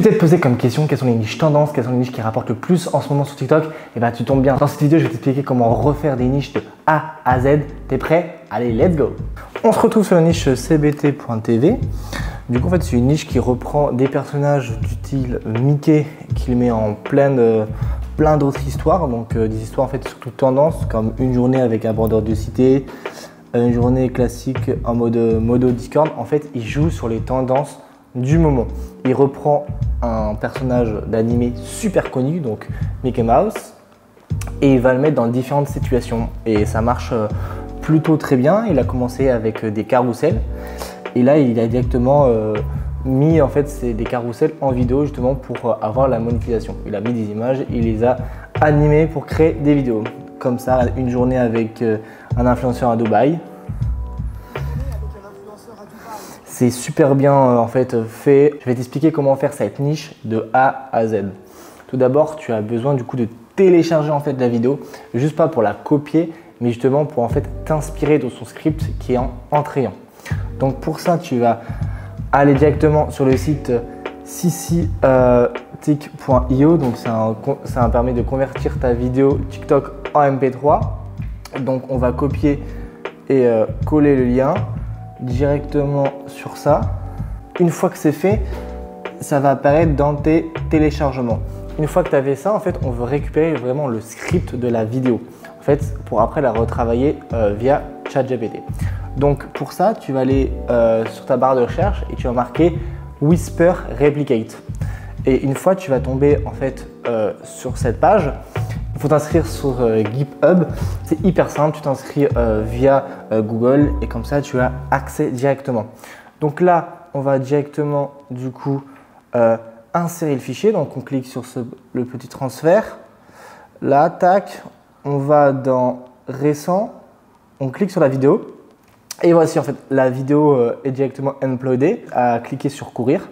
t'es posé comme question quelles sont les niches tendances, quelles sont les niches qui rapportent le plus en ce moment sur TikTok? Et bah tu tombes bien. Dans cette vidéo, je vais t'expliquer comment refaire des niches de A à Z. T'es prêt? Allez, let's go! On se retrouve sur la niche cbt.tv. Du coup, en fait, c'est une niche qui reprend des personnages du style Mickey, qui le met en plein d'autres histoires. Donc des histoires en fait surtout tendance, comme une journée avec un bandeur de cité, une journée classique en modo Discord. En fait, il joue sur les tendances du moment. Il reprend un personnage d'animé super connu, donc Mickey Mouse, et il va le mettre dans différentes situations. Et ça marche plutôt très bien. Il a commencé avec des carousels, et là il a directement mis en fait des carousels en vidéo justement pour avoir la monétisation. Il a mis des images, il les a animées pour créer des vidéos. Comme ça, une journée avec un influenceur à Dubaï. C'est super bien en fait fait. Je vais t'expliquer comment faire cette niche de A à Z. Tout d'abord, tu as besoin du coup de télécharger en fait la vidéo, juste pas pour la copier, mais justement pour en fait t'inspirer de son script qui est en crayon. Donc pour ça, tu vas aller directement sur le site cctic.io. Donc ça permet de convertir ta vidéo TikTok en MP3. Donc on va copier et coller le lien directement sur ça. Une fois que c'est fait, ça va apparaître dans tes téléchargements. Une fois que tu as fait ça, en fait, on veut récupérer vraiment le script de la vidéo, en fait, pour après la retravailler via ChatGPT. Donc pour ça, tu vas aller sur ta barre de recherche et tu vas marquer Whisper Replicate. Et une fois, tu vas tomber en fait sur cette page. Il faut t'inscrire sur GitHub, c'est hyper simple, tu t'inscris via Google et comme ça tu as accès directement. Donc là, on va directement du coup insérer le fichier, donc on clique sur le petit transfert. Là, tac, on va dans récent, on clique sur la vidéo et voici en fait la vidéo est directement uploadée, à cliquer sur courir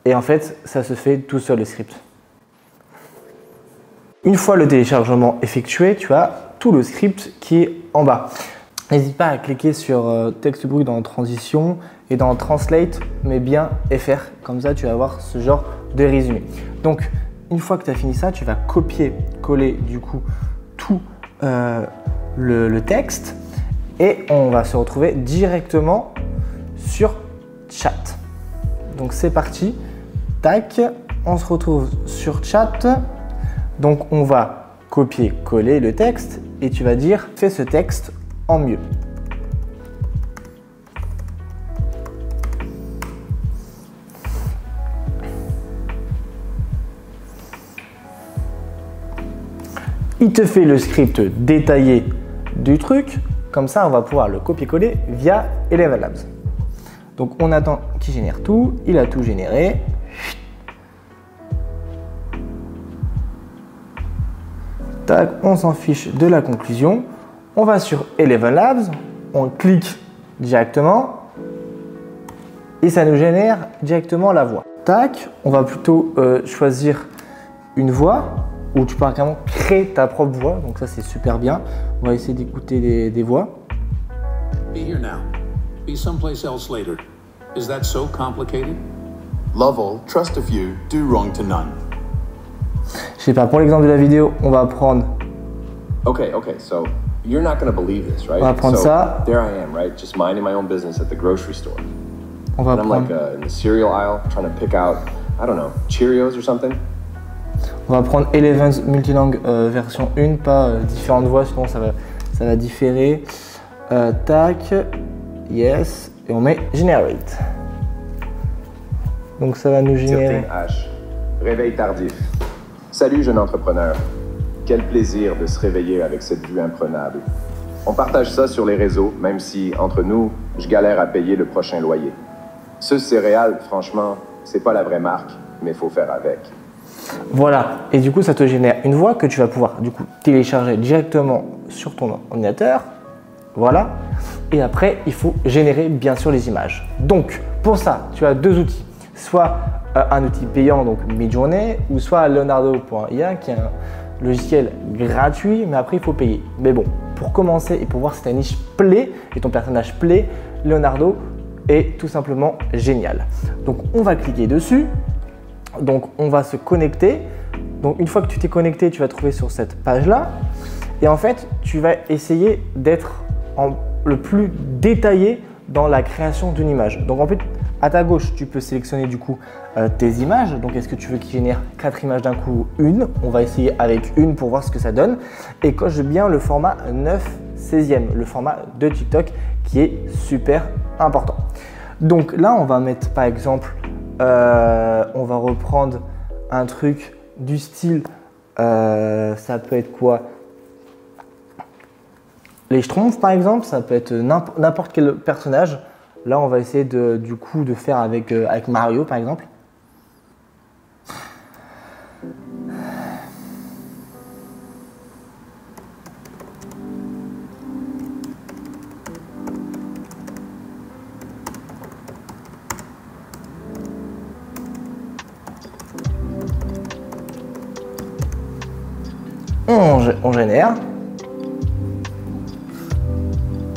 et en fait ça se fait tout seul le script. Une fois le téléchargement effectué, tu as tout le script qui est en bas. N'hésite pas à cliquer sur texte bruit dans transition et dans translate, mais bien FR. Comme ça, tu vas avoir ce genre de résumé. Donc, une fois que tu as fini ça, tu vas copier-coller du coup tout le texte et on va se retrouver directement sur chat. Donc, c'est parti. Tac, on se retrouve sur chat. Donc, on va copier-coller le texte et tu vas dire « Fais ce texte en mieux ». Il te fait le script détaillé du truc. Comme ça, on va pouvoir le copier-coller via Eleven Labs. Donc, on attend qu'il génère tout. Il a tout généré. Tac, on s'en fiche de la conclusion. On va sur Eleven Labs, on clique directement et ça nous génère directement la voix. Tac, on va plutôt choisir une voix où tu peux carrément créer ta propre voix. Donc ça, c'est super bien. On va essayer d'écouter des voix. Be here now. Be someplace else later. Is that so complicated? Love all, trust a few, do wrong to none. Je sais pas, pour l'exemple de la vidéo, on va prendre. Okay, so you're not going to believe this, right? On va prendre ça. There I am, right? Just minding my own business at the grocery store. On va and I'm prendre. like in the cereal aisle trying to pick out, I don't know, Cheerios or something. On va prendre Eleven's multilangue version 1, pas différentes voix, sinon ça va différer. Tac, yes, et on met generate. Donc ça va nous générer. H. Réveil tardif. Salut jeune entrepreneur. Quel plaisir de se réveiller avec cette vue imprenable. On partage ça sur les réseaux, même si, entre nous, je galère à payer le prochain loyer. Ce céréales, franchement, c'est pas la vraie marque, mais faut faire avec. Voilà, et du coup ça te génère une voix que tu vas pouvoir du coup télécharger directement sur ton ordinateur. Voilà, et après il faut générer bien sûr les images. Donc pour ça, tu as deux outils. Soit un outil payant, donc Midjourney, ou soit Leonardo.ia qui est un logiciel gratuit, mais après il faut payer. Mais bon, pour commencer et pour voir si ta niche plaît et ton personnage plaît, Leonardo est tout simplement génial. Donc on va cliquer dessus, Donc on va se connecter. Donc une fois que tu t'es connecté, tu vas trouver sur cette page-là. Et en fait, tu vas essayer d'être le plus détaillé dans la création d'une image. Donc en fait, à ta gauche, tu peux sélectionner du coup tes images. Donc est-ce que tu veux qu'il génère 4 images d'un coup ou une? On va essayer avec une pour voir ce que ça donne. Et coche bien le format 9/16e, le format de TikTok qui est super important. Donc là, on va mettre par exemple, on va reprendre un truc du style, ça peut être quoi? Les Schtroumpfs par exemple, ça peut être n'importe quel personnage. Là, on va essayer du coup de faire avec Mario par exemple. On génère.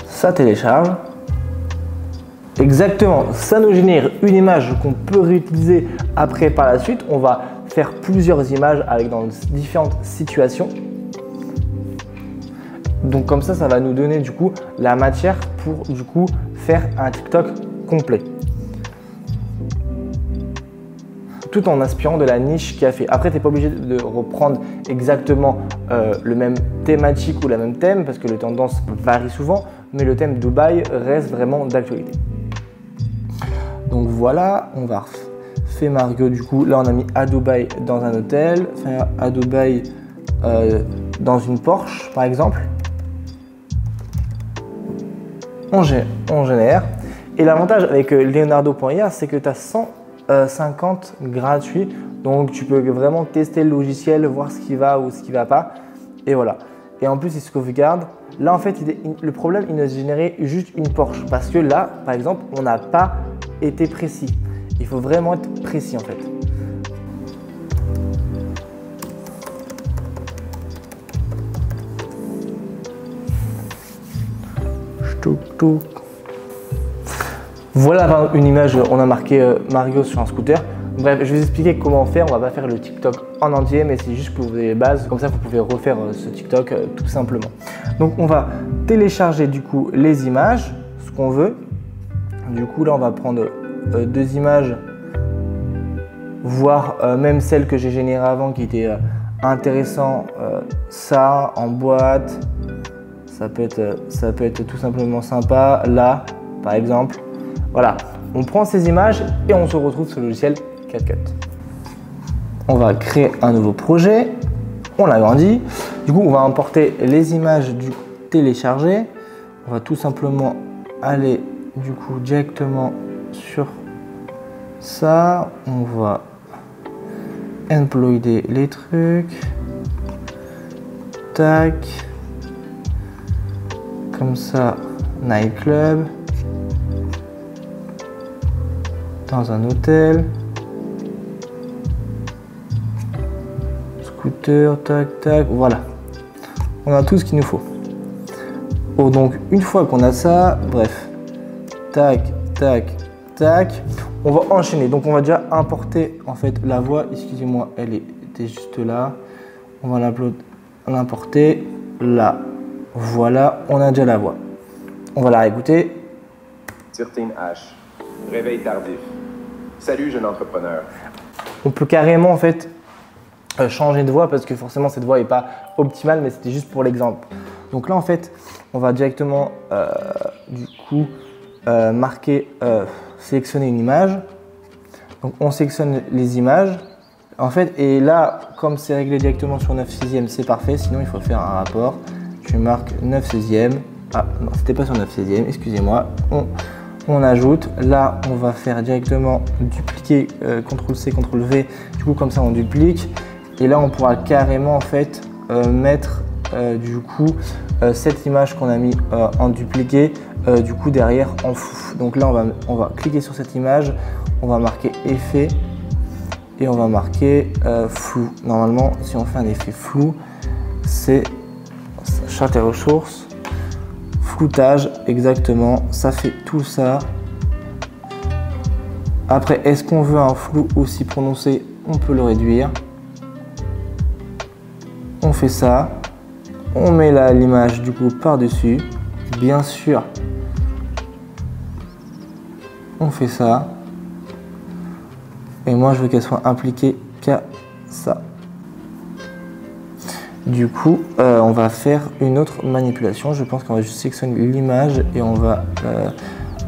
Ça télécharge. Exactement, ça nous génère une image qu'on peut réutiliser après par la suite. On va faire plusieurs images dans différentes situations. Donc comme ça va nous donner du coup la matière pour du coup faire un TikTok complet. Tout en inspirant de la niche qu'il a fait. Après, tu n'es pas obligé de reprendre exactement le même thématique ou le même thème parce que les tendances varient souvent, mais le thème Dubaï reste vraiment d'actualité. Donc voilà, on va faire Mario du coup. Là, on a mis à Dubaï dans un hôtel, faire à Dubaï dans une Porsche par exemple. On génère. Et l'avantage avec Leonardo.ia, c'est que tu as 150 gratuits. Donc tu peux vraiment tester le logiciel, voir ce qui va ou ce qui ne va pas. Et voilà. Et en plus, il se sauvegarde. Là, en fait, le problème, il nous a généré juste une Porsche. Parce que là, par exemple, on n'a pas été précis. Il faut vraiment être précis en fait. Voilà une image, on a marqué Mario sur un scooter. Bref, je vais vous expliquer comment faire. On va pas faire le TikTok en entier, mais c'est juste pour vous donner les bases. Comme ça, vous pouvez refaire ce TikTok tout simplement. Donc, on va télécharger du coup les images, ce qu'on veut. Du coup, là, on va prendre 2 images, voire même celle que j'ai générée avant qui était intéressant. Ça en boîte, ça peut être tout simplement sympa. Là, par exemple. Voilà, on prend ces images et on se retrouve sur le logiciel CapCut. On va créer un nouveau projet, on l'agrandit. Du coup, on va importer les images du téléchargé. On va tout simplement aller du coup directement sur ça. On va employer les trucs. Tac. Comme ça, nightclub. Dans un hôtel, scooter, tac, tac, voilà. On a tout ce qu'il nous faut. Oh, donc, une fois qu'on a ça, bref, tac, tac, tac, on va enchaîner. Donc, on va déjà importer en fait la voix. Excusez-moi, elle était juste là. On va l'importer là. Voilà, on a déjà la voix. On va la réécouter. 13H. Réveil tardif. Salut, jeune entrepreneur. On peut carrément en fait changer de voix parce que forcément cette voix n'est pas optimale, mais c'était juste pour l'exemple. Donc là en fait, on va directement du coup sélectionner une image. Donc on sélectionne les images. En fait, et là, comme c'est réglé directement sur 9/16e, c'est parfait. Sinon, il faut faire un rapport. Je marque 9/16e. Ah non, c'était pas sur 9/16e, excusez-moi. On ajoute, là on va faire directement dupliquer, CTRL-C, CTRL-V, du coup comme ça on duplique et là on pourra carrément en fait mettre du coup cette image qu'on a mis en dupliqué du coup derrière en flou. Donc là on va cliquer sur cette image, on va marquer effet et on va marquer flou. Normalement si on fait un effet flou, c'est charte et ressources. Floutage, exactement, ça fait tout ça. Après, est-ce qu'on veut un flou aussi prononcé? on peut le réduire. On fait ça. On met l'image du coup par-dessus. Bien sûr, on fait ça. Et moi, je veux qu'elle soit impliquée qu'à ça. Du coup, on va faire une autre manipulation. Je pense qu'on va juste sélectionner l'image et on va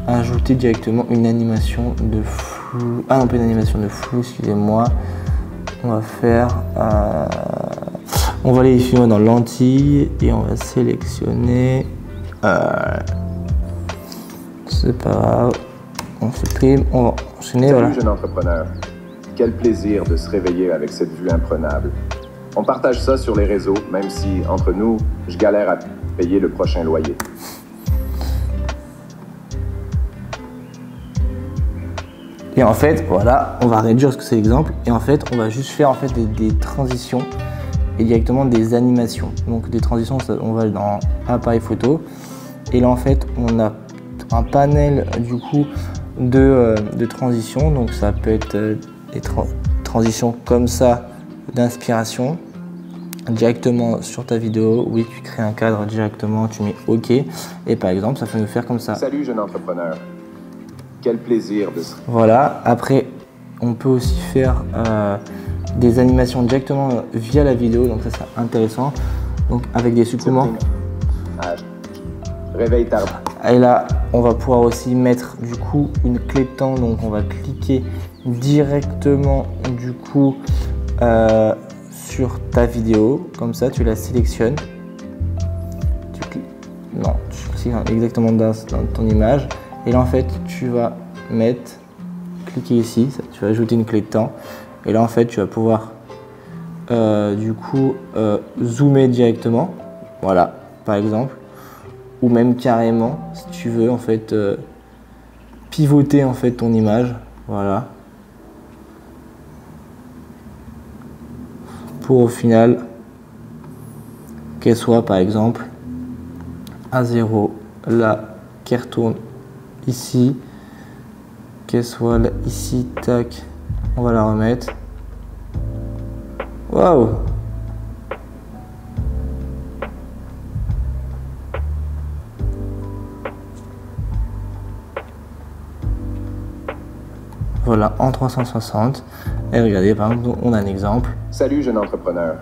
ajouter directement une animation de flou. Ah non, pas une animation de flou, excusez-moi. On va faire... on va aller ici dans lentilles et on va sélectionner... c'est pas grave. On supprime, on va enchaîner. Salut, voilà. jeune entrepreneur. Quel plaisir de se réveiller avec cette vue imprenable. On partage ça sur les réseaux, même si, entre nous, je galère à payer le prochain loyer. Et en fait, voilà, on va réduire ce que c'est l'exemple. Et en fait, on va juste faire en fait des transitions et directement des animations. Donc des transitions, on va dans appareil photo. Et là, en fait, on a un panel du coup de transitions. Donc ça peut être des transitions comme ça d'inspiration directement sur ta vidéo. Oui, tu crées un cadre directement, tu mets OK. Et par exemple, ça peut nous faire comme ça. Salut, jeune entrepreneur. Quel plaisir de se... Voilà, après on peut aussi faire des animations directement via la vidéo, donc ça c'est intéressant. Donc avec des suppléments. Réveil tard. Et là, on va pouvoir aussi mettre du coup une clé de temps, donc on va cliquer directement du coup sur ta vidéo, comme ça tu la sélectionnes. Tu cliques exactement dans ton image. Et là en fait tu vas cliquer ici, tu vas ajouter une clé de temps. Et là en fait tu vas pouvoir du coup zoomer directement, voilà par exemple, ou même carrément si tu veux en fait pivoter en fait ton image, voilà, pour au final qu'elle soit par exemple à 0, là qu'elle retourne ici, qu'elle soit là, ici, tac, on va la remettre. Waouh! Voilà, en 360. Et regardez, par exemple, on a un exemple. Salut, jeune entrepreneur.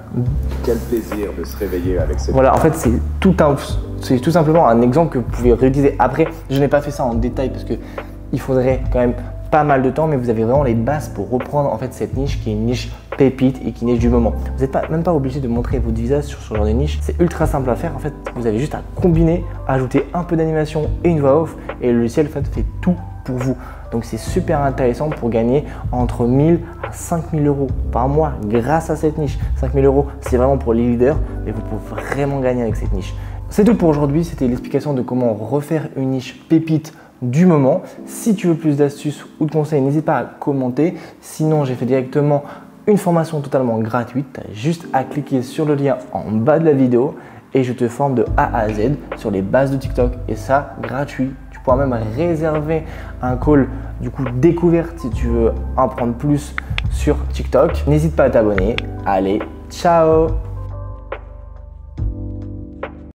Quel plaisir de se réveiller avec cette... Voilà, en fait, c'est tout simplement un exemple que vous pouvez réutiliser. Après, je n'ai pas fait ça en détail parce que il faudrait quand même pas mal de temps, mais vous avez vraiment les bases pour reprendre en fait cette niche qui est une niche pépite et qui est niche du moment. Vous n'êtes même pas obligé de montrer votre visage sur ce genre de niche. C'est ultra simple à faire. En fait, vous avez juste à combiner, ajouter un peu d'animation et une voix off et le logiciel en fait, fait tout pour vous. Donc c'est super intéressant pour gagner entre 1000 à 5000 euros par mois grâce à cette niche. 5000 euros, c'est vraiment pour les leaders, mais vous pouvez vraiment gagner avec cette niche. C'est tout pour aujourd'hui. C'était l'explication de comment refaire une niche pépite du moment. Si tu veux plus d'astuces ou de conseils, n'hésite pas à commenter. Sinon, j'ai fait directement une formation totalement gratuite. Tu as juste à cliquer sur le lien en bas de la vidéo et je te forme de A à Z sur les bases de TikTok et ça, gratuit. Tu pourras même réserver un call du coup découverte si tu veux en apprendre plus sur TikTok. N'hésite pas à t'abonner. Allez, ciao!